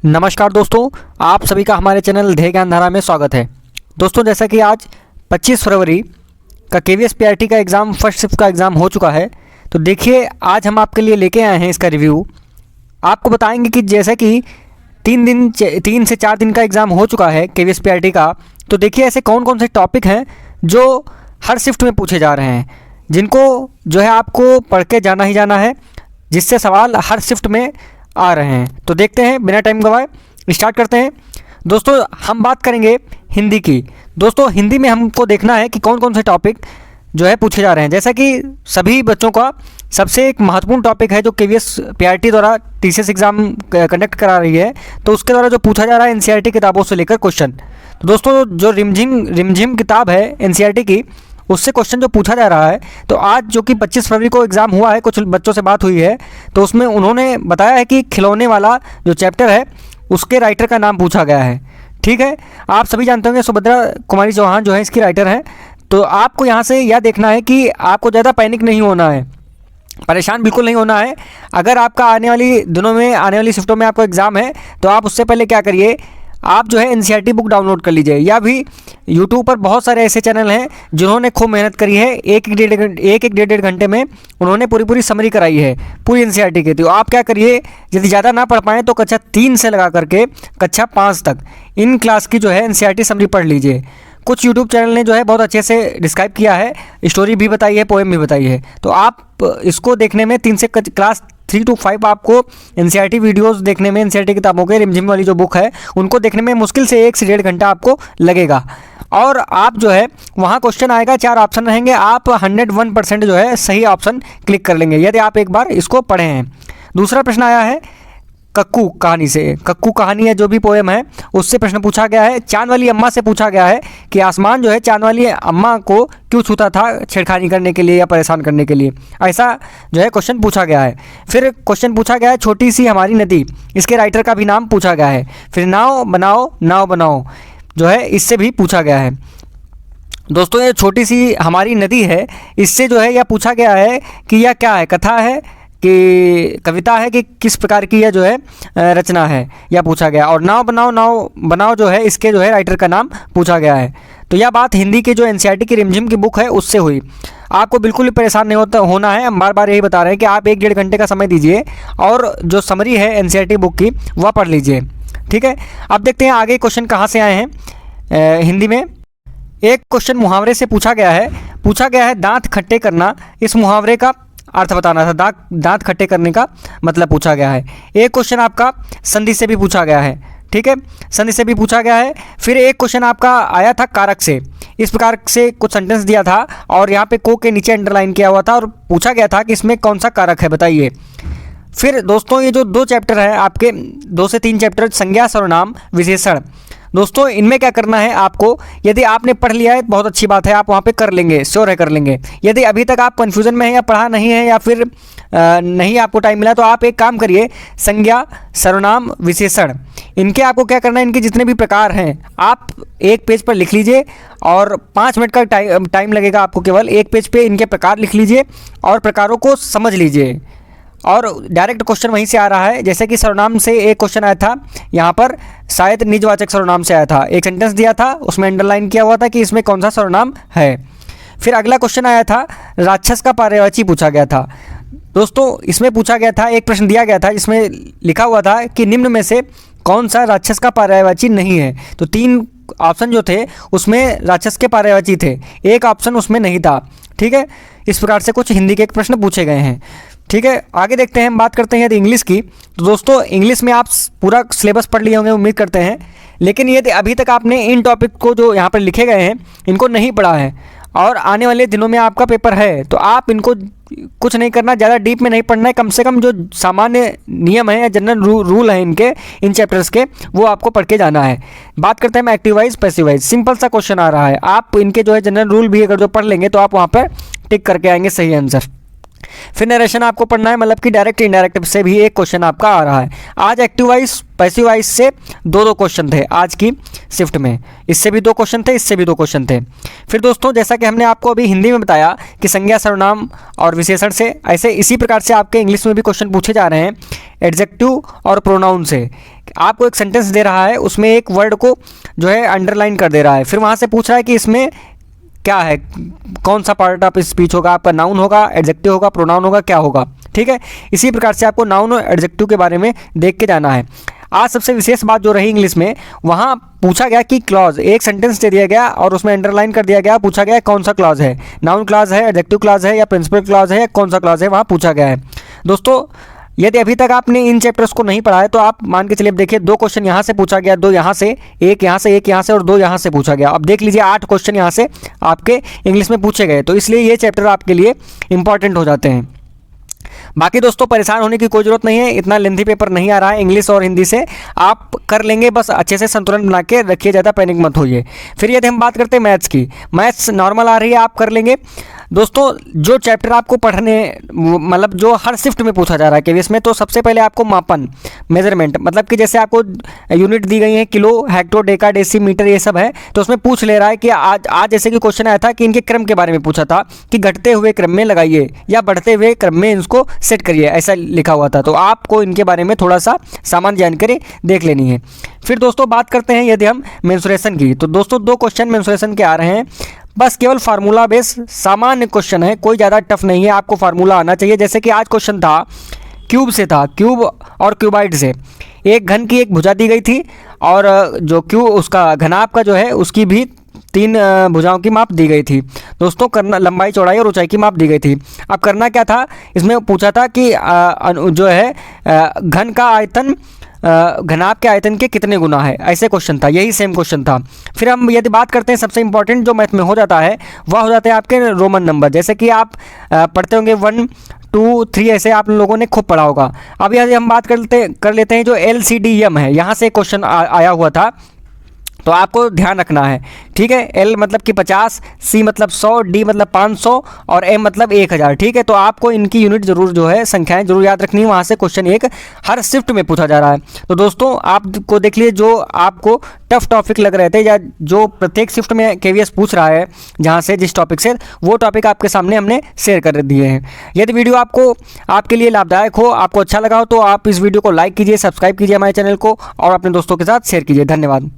नमस्कार दोस्तों, आप सभी का हमारे चैनल ध्येय ज्ञान धारा में स्वागत है। दोस्तों, जैसा कि आज 25 फरवरी का KVS PRT का एग्ज़ाम फर्स्ट शिफ्ट का एग्ज़ाम हो चुका है, तो देखिए आज हम आपके लिए लेके आए हैं इसका रिव्यू। आपको बताएंगे कि जैसे कि 3 से 4 दिन का एग्ज़ाम हो चुका है KVS PRT का, तो देखिए ऐसे कौन कौन से टॉपिक हैं जो हर शिफ्ट में पूछे जा रहे हैं, जिनको जो है आपको पढ़ के जाना ही जाना है, जिससे सवाल हर शिफ्ट में आ रहे हैं। तो देखते हैं, बिना टाइम गवाए स्टार्ट करते हैं। दोस्तों, हम बात करेंगे हिंदी की। दोस्तों, हिंदी में हमको देखना है कि कौन कौन से टॉपिक जो है पूछे जा रहे हैं। जैसा कि सभी बच्चों का सबसे एक महत्वपूर्ण टॉपिक है जो KVS PRT द्वारा TCS एग्ज़ाम कंडक्ट करा रही है, तो उसके द्वारा जो पूछा जा रहा है NCERT किताबों से लेकर क्वेश्चन। तो दोस्तों, जो रिमझिम किताब है NCERT की, उससे क्वेश्चन जो पूछा जा रहा है, तो आज जो कि 25 फरवरी को एग्ज़ाम हुआ है, कुछ बच्चों से बात हुई है, तो उसमें उन्होंने बताया है कि खिलौने वाला जो चैप्टर है उसके राइटर का नाम पूछा गया है। ठीक है, आप सभी जानते होंगे सुभद्रा कुमारी चौहान जो है इसकी राइटर हैं। तो आपको यहाँ से यह देखना है कि आपको ज़्यादा पैनिक नहीं होना है, परेशान बिल्कुल नहीं होना है। अगर आपका आने वाली दिनों में, आने वाली शिफ्टों में आपको एग्ज़ाम है, तो आप उससे पहले क्या करिए, आप जो है NCERT बुक डाउनलोड कर लीजिए। या भी यूट्यूब पर बहुत सारे ऐसे चैनल हैं जिन्होंने खूब मेहनत करी है, एक डेढ़ घंटे में उन्होंने पूरी समरी कराई है पूरी NCERT की। तो आप क्या करिए, यदि ज़्यादा ना पढ़ पाएँ तो कक्षा 3 से लगा करके कक्षा 5 तक इन क्लास की जो है NCERT समरी पढ़ लीजिए। कुछ यूट्यूब चैनल ने जो है बहुत अच्छे से डिस्क्राइब किया है, स्टोरी भी बताई है, पोएम भी बताई है। तो आप इसको देखने में क्लास 3 to 5 आपको NCERT वीडियोस देखने में, NCERT किताबों के रिमझिम वाली जो बुक है उनको देखने में मुश्किल से 1 से 1.5 घंटा आपको लगेगा। और आप जो है वहाँ क्वेश्चन आएगा, 4 ऑप्शन रहेंगे, आप 101% जो है सही ऑप्शन क्लिक कर लेंगे यदि आप एक बार इसको पढ़े हैं। दूसरा प्रश्न आया है कक्कू कहानी से। कक्कू कहानी है जो भी पोएम है, उससे प्रश्न पूछा गया है। चांद वाली अम्मा से पूछा गया है कि आसमान जो है चांद वाली अम्मा को क्यों छूता था, छेड़खानी करने के लिए या परेशान करने के लिए, ऐसा जो है क्वेश्चन पूछा गया है। फिर क्वेश्चन पूछा गया है छोटी सी हमारी नदी, इसके राइटर का भी नाम पूछा गया है। फिर नाव बनाओ जो है इससे भी पूछा गया है। दोस्तों, ये छोटी सी हमारी नदी है, इससे जो है यह पूछा गया है कि यह क्या है, कथा है कि कविता है कि किस प्रकार की यह जो है रचना है, यह पूछा गया। और नाव बनाओ जो है इसके जो है राइटर का नाम पूछा गया है। तो यह बात हिंदी के जो NCERT की रिमझिम की बुक है उससे हुई। आपको बिल्कुल भी परेशान नहीं होना है, हम बार बार यही बता रहे हैं कि आप 1 डेढ़ घंटे का समय दीजिए और जो समरी है NCERT बुक की वह पढ़ लीजिए। ठीक है, अब देखते हैं आगे क्वेश्चन कहाँ से आए हैं। हिंदी में एक क्वेश्चन मुहावरे से पूछा गया है दांत खट्टे करना, इस मुहावरे का अर्थ बताना था। दांत खट्टे करने का मतलब पूछा गया है। एक क्वेश्चन आपका संधि से भी पूछा गया है। ठीक है, संधि से भी पूछा गया है। फिर एक क्वेश्चन आपका आया था कारक से, इस प्रकार से कुछ सेंटेंस दिया था और यहाँ पे को के नीचे अंडरलाइन किया हुआ था और पूछा गया था कि इसमें कौन सा कारक है, बताइए। फिर दोस्तों, ये जो 2 चैप्टर है आपके, 2 से 3 चैप्टर, संज्ञा सर्वनाम विशेषण, दोस्तों इनमें क्या करना है आपको, यदि आपने पढ़ लिया है बहुत अच्छी बात है, आप वहाँ पे कर लेंगे, श्योर है कर लेंगे। यदि अभी तक आप कन्फ्यूज़न में हैं या पढ़ा नहीं है या फिर नहीं आपको टाइम मिला, तो आप एक काम करिए, संज्ञा सर्वनाम विशेषण, इनके आपको क्या करना है, इनके जितने भी प्रकार हैं आप एक पेज पर लिख लीजिए और 5 मिनट का टाइम लगेगा आपको, केवल एक पेज पे इनके प्रकार लिख लीजिए और प्रकारों को समझ लीजिए। और डायरेक्ट क्वेश्चन वहीं से आ रहा है, जैसे कि सर्वनाम से एक क्वेश्चन आया था, यहाँ पर शायद निजवाचक सर्वनाम से आया था। एक सेंटेंस दिया था, उसमें अंडरलाइन किया हुआ था कि इसमें कौन सा सर्वनाम है। फिर अगला क्वेश्चन आया था राक्षस का पर्यायवाची पूछा गया था। दोस्तों, इसमें पूछा गया था, एक प्रश्न दिया गया था जिसमें लिखा हुआ था कि निम्न में से कौन सा राक्षस का पर्यायवाची नहीं है। तो 3 ऑप्शन जो थे उसमें राक्षस के पर्यायवाची थे, एक ऑप्शन उसमें नहीं था। ठीक है, इस प्रकार से कुछ हिंदी के एक प्रश्न पूछे गए हैं। ठीक है, आगे देखते हैं, हम बात करते हैं यदि इंग्लिश की। तो दोस्तों, इंग्लिश में आप पूरा सिलेबस पढ़ लिए होंगे उम्मीद करते हैं, लेकिन यदि अभी तक आपने इन टॉपिक को जो यहाँ पर लिखे गए हैं इनको नहीं पढ़ा है और आने वाले दिनों में आपका पेपर है, तो आप इनको कुछ नहीं करना, ज़्यादा डीप में नहीं पढ़ना है, कम से कम जो सामान्य नियम हैं या जनरल रूल हैं इनके, इन चैप्टर्स के, वो आपको पढ़ के जाना है। बात करते हैं हम active voice passive wise. Simple सा क्वेश्चन आ रहा है, आप इनके जो है जनरल रूल भी अगर जो पढ़ लेंगे तो आप वहाँ पर टिक करके आएंगे सही आंसर। फिर नरेशन आपको पढ़ना है, मतलब कि डायरेक्ट इनडायरेक्ट से भी एक क्वेश्चन आपका आ रहा है। आज एक्टिव वाइज पैसिव वाइज से दो क्वेश्चन थे आज की शिफ्ट में, इससे भी 2 क्वेश्चन थे, इससे भी 2 क्वेश्चन थे। फिर दोस्तों जैसा कि हमने आपको अभी हिंदी में बताया कि संज्ञा सर्वनाम और विशेषण से, ऐसे इसी प्रकार से आपके इंग्लिश में भी क्वेश्चन पूछे जा रहे हैं एडजेक्टिव और प्रोनाउन से। आपको एक सेंटेंस दे रहा है, उसमें एक वर्ड को जो है अंडरलाइन कर दे रहा है, फिर वहाँ से पूछ रहा है कि इसमें क्या है, कौन सा पार्ट ऑफ स्पीच होगा, आपका नाउन होगा, एडजेक्टिव होगा, प्रोनाउन होगा, क्या होगा। ठीक है, इसी प्रकार से आपको नाउन और एडजेक्टिव के बारे में देख के जाना है। आज सबसे विशेष बात जो रही इंग्लिश में, वहाँ पूछा गया कि क्लॉज, एक सेंटेंस दे दिया गया और उसमें अंडरलाइन कर दिया गया, पूछा गया कौन सा क्लॉज है, नाउन क्लॉज है, एडजेक्टिव क्लॉज है या प्रिंसिपल क्लॉज है, या कौन सा क्लॉज है, वहाँ पूछा गया है। दोस्तों यदि अभी तक आपने इन चैप्टर्स को नहीं पढ़ा है तो आप मान के चलिए, देखिए 2 क्वेश्चन यहाँ से पूछा गया, 2 यहाँ से, एक यहाँ से, एक यहाँ से और 2 यहाँ से पूछा गया। अब देख लीजिए 8 क्वेश्चन यहाँ से आपके इंग्लिश में पूछे गए, तो इसलिए ये चैप्टर आपके लिए इंपॉर्टेंट हो जाते हैं। बाकी दोस्तों परेशान होने की कोई ज़रूरत नहीं है, इतना लेंथी पेपर नहीं आ रहा है, इंग्लिश और हिंदी से आप कर लेंगे, बस अच्छे से संतुलन बना के रखिए, ज़्यादा पैनिक मत होइए। फिर यदि हम बात करते हैं मैथ्स की, मैथ्स नॉर्मल आ रही है, आप कर लेंगे। दोस्तों जो चैप्टर आपको पढ़ने, मतलब जो हर शिफ्ट में पूछा जा रहा है केवीएस में, तो सबसे पहले आपको मापन, मेजरमेंट, मतलब कि जैसे आपको यूनिट दी गई है किलो, हेक्टो, डेका, डेसीमीटर, ये सब है, तो उसमें पूछ ले रहा है कि आज जैसे कि क्वेश्चन आया था कि इनके क्रम के बारे में पूछा था कि घटते हुए क्रम में लगाइए या बढ़ते हुए क्रम में इसको सेट करिए, ऐसा लिखा हुआ था। तो आपको इनके बारे में थोड़ा सा सामान्य जानकारी देख लेनी है। फिर दोस्तों बात करते हैं यदि हम मेंसुरेशन की, तो दोस्तों 2 क्वेश्चन मेंसुरेशन के आ रहे हैं, बस केवल फार्मूला बेस सामान्य क्वेश्चन है, कोई ज़्यादा टफ नहीं है, आपको फार्मूला आना चाहिए। जैसे कि आज क्वेश्चन था क्यूब से, था क्यूब और क्यूबाइड से, एक घन की एक भुजा दी गई थी और जो क्यूब उसका घनाभ का जो है उसकी भी 3 भुजाओं की माप दी गई थी। दोस्तों करना, लंबाई, चौड़ाई और ऊंचाई की माप दी गई थी। अब करना क्या था, इसमें पूछा था कि जो है घन का आयतन घनाभ के आयतन के कितने गुना है, ऐसे क्वेश्चन था, यही सेम क्वेश्चन था। फिर हम यदि बात करते हैं सबसे इंपॉर्टेंट जो मैथ में हो जाता है, वह हो जाते हैं आपके रोमन नंबर। जैसे कि आप पढ़ते होंगे 1, 2, 3, ऐसे आप लोगों ने खूब पढ़ा होगा। अब यदि हम बात कर लेते हैं जो LCDM है, यहाँ से क्वेश्चन आया हुआ था, तो आपको ध्यान रखना है। ठीक है, L मतलब कि 50, C मतलब 100, D मतलब 500 और M मतलब 1000। ठीक है, तो आपको इनकी यूनिट जरूर जो है, संख्याएं जरूर याद रखनी है, वहाँ से क्वेश्चन एक हर शिफ्ट में पूछा जा रहा है। तो दोस्तों आपको देख लीजिए, जो आपको टफ टॉपिक लग रहे थे या जो प्रत्येक शिफ्ट में केवीएस पूछ रहा है जहाँ से, जिस टॉपिक से, वो टॉपिक आपके सामने हमने शेयर कर दिए हैं। यदि वीडियो आपको आपके लिए लाभदायक हो, आपको अच्छा लगा हो, तो आप इस वीडियो को लाइक कीजिए, सब्सक्राइब कीजिए हमारे चैनल को और अपने दोस्तों के साथ शेयर कीजिए। धन्यवाद।